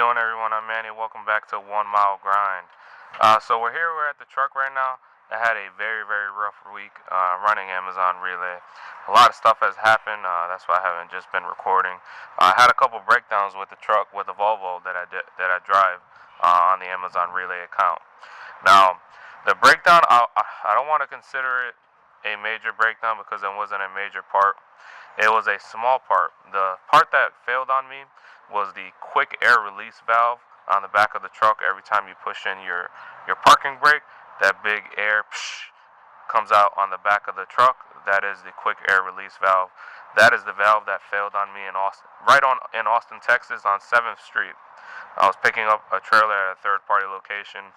doing, everyone? I'm Manny. Welcome back to One Mile Grind. So we're at the truck right now. I had a very, very rough week running Amazon Relay. A lot of stuff has happened. That's why I haven't just been recording. I had a couple breakdowns with the truck, with the Volvo that I drive on the Amazon Relay account. Now, the breakdown, I don't want to consider it a major breakdown because it wasn't a major part. It was a small part. The part that failed on me was the quick air release valve on the back of the truck. Every time you push in your parking brake, that big air comes out on the back of the truck. That is the quick air release valve. That is the valve that failed on me in Austin, in Austin, Texas, on 7th Street. I was picking up a trailer at a third-party location,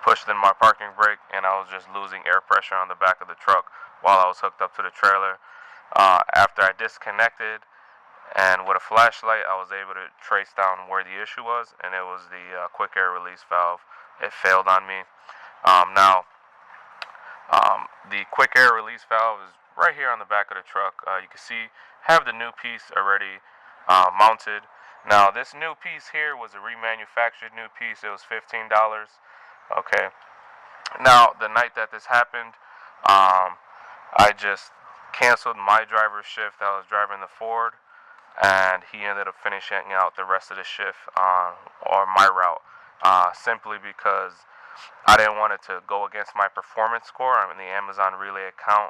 pushed in my parking brake, and I was just losing air pressure on the back of the truck while I was hooked up to the trailer. After I disconnected and with a flashlight, I was able to trace down where the issue was, and it was the quick air release valve. It failed on me. The quick air release valve is right here on the back of the truck. You can see, have the new piece already mounted. Now, this new piece here was a remanufactured new piece. It was $15. Okay. Now, the night that this happened, I just canceled my driver's shift. I was driving the Ford, and he ended up finishing out the rest of the shift on my route, simply because I didn't want it to go against my performance score on the Amazon Relay account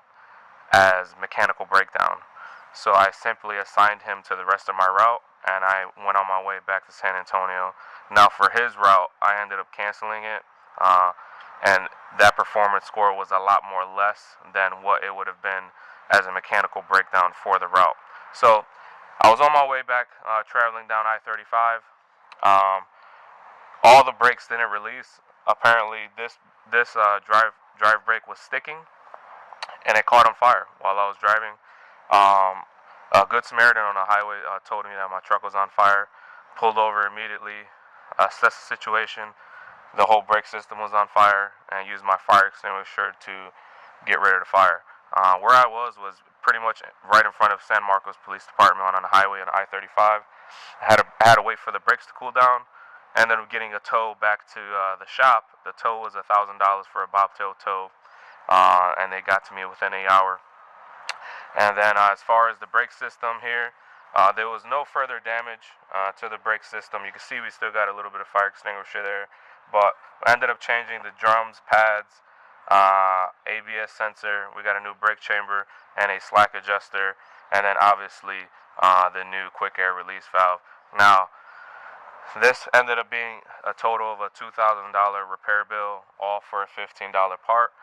as mechanical breakdown. So I simply assigned him to the rest of my route, and I went on my way back to San Antonio. Now, for his route, I ended up canceling it, and that performance score was a lot more less than what it would have been as a mechanical breakdown for the route. So I was on my way back, traveling down I-35. All the brakes didn't release. Apparently, this drive brake was sticking, and it caught on fire while I was driving. A Good Samaritan on the highway told me that my truck was on fire. Pulled over immediately, assessed the situation. The whole brake system was on fire, and used my fire extinguisher to get rid of the fire. Where I was pretty much right in front of San Marcos Police Department on the highway on I-35. I had to wait for the brakes to cool down. Ended up getting a tow back to the shop. The tow was $1,000 for a bobtail tow, and they got to me within an hour. And then as far as the brake system here, there was no further damage to the brake system. You can see we still got a little bit of fire extinguisher there, but I ended up changing the drums, pads, ABS sensor. We got a new brake chamber and a slack adjuster, and then obviously the new quick air release valve. Now, this ended up being a total of a $2,000 repair bill, all for a $15 part.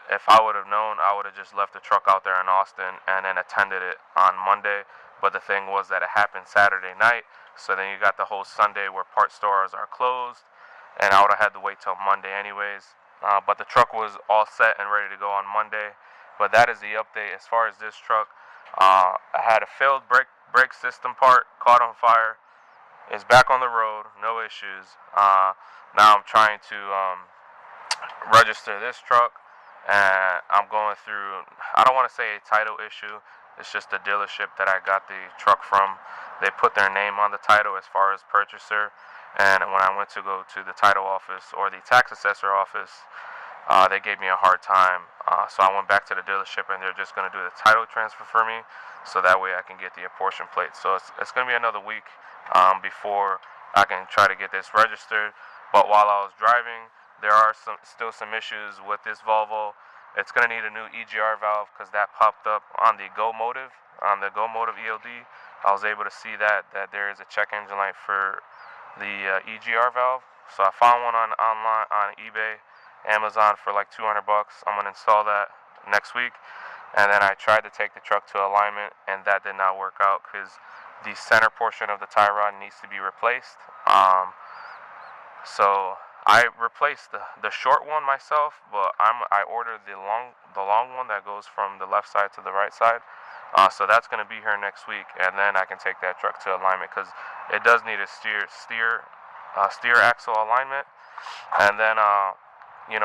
If I would have known, I would have just left the truck out there in Austin and then attended it on Monday. But the thing was that it happened Saturday night, so then you got the whole Sunday where part stores are closed, and I would have had to wait till Monday anyways. But the truck was all set and ready to go on Monday. But that is the update as far as this truck. I had a failed brake system part, caught on fire. It's back on the road, no issues. Now I'm trying to register this truck, and I'm going through, I don't want to say a title issue. It's just the dealership that I got the truck from. They put their name on the title as far as purchaser, and when I went to go to the title office or the tax assessor office, they gave me a hard time. So I went back to the dealership, and they're just going to do the title transfer for me, so that way I can get the apportion plate. So it's going to be another week before I can try to get this registered. But while I was driving, there are still some issues with this Volvo. It's going to need a new EGR valve because that popped up on the Go Motive ELD. I was able to see that there is a check engine light for the EGR valve. So I found one online on eBay, Amazon for like $200. I'm going to install that next week. And then I tried to take the truck to alignment, and that did not work out because the center portion of the tie rod needs to be replaced. So I replaced the short one myself, but I ordered the long one that goes from the left side to the right side. So that's going to be here next week, and then I can take that truck to alignment because it does need a steer axle alignment. And then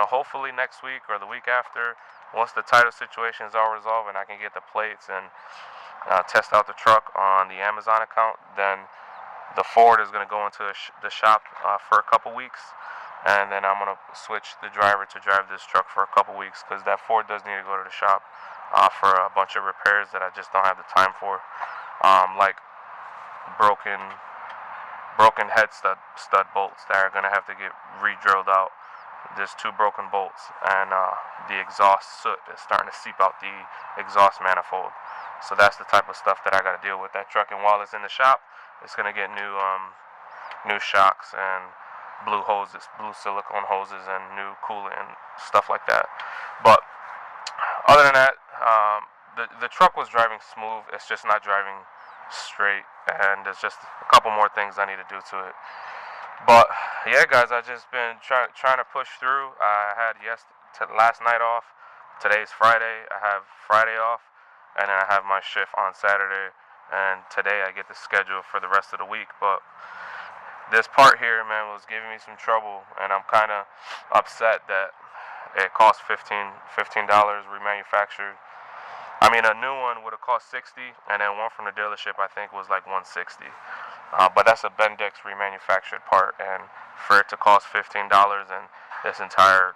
hopefully next week or the week after, once the title situation is all resolved and I can get the plates and test out the truck on the Amazon account, then The Ford is going to go into the shop for a couple weeks, and then I'm going to switch the driver to drive this truck for a couple weeks, because that Ford does need to go to the shop for a bunch of repairs that I just don't have the time for, like broken head stud bolts that are going to have to get re-drilled out. There's 2 broken bolts, and the exhaust soot is starting to seep out the exhaust manifold. So that's the type of stuff that I got to deal with that truck. And while it's in the shop, it's going to get new shocks and blue silicone hoses, and new coolant and stuff like that. But other than that, the truck was driving smooth. It's just not driving straight, and there's just a couple more things I need to do to it. But yeah, guys, I've just been trying to push through. I had last night off. Today's Friday. I have Friday off, and then I have my shift on Saturday. And today I get the schedule for the rest of the week. But this part here, man, was giving me some trouble, and I'm kind of upset that it cost $15 remanufactured. I mean, a new one would have cost $60, and then one from the dealership I think was like $160. But that's a Bendix remanufactured part, and for it to cost $15, and this entire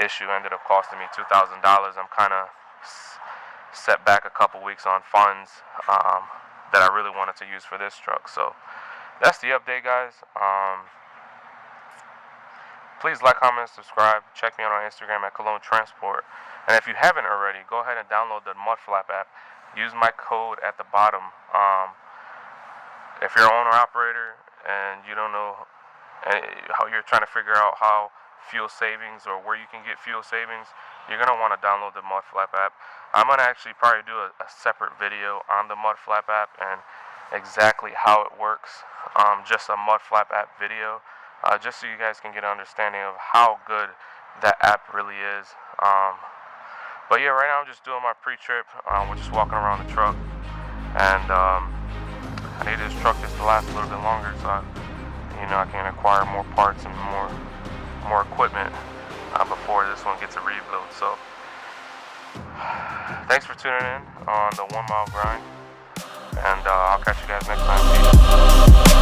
issue ended up costing me $2,000, I'm kind of set back a couple weeks on funds that I really wanted to use for this truck. So that's the update, guys. Please like, comment, subscribe. Check me out on Instagram at Cologne Transport. And if you haven't already, go ahead and download the Mudflap app. Use my code at the bottom. If you're an owner-operator and you don't know how you're trying to figure out how fuel savings or where you can get fuel savings, you're going to want to download the Mudflap app. I'm going to actually probably do a separate video on the Mudflap app and exactly how it works. Just a Mudflap app video, just so you guys can get an understanding of how good that app really is. But yeah, right now I'm just doing my pre-trip. We're just walking around the truck, and I need this truck just to last a little bit longer, so I can acquire more parts and more equipment before this one gets a rebuild. So thanks for tuning in on the 1 Mile Grind, and I'll catch you guys next time. Peace.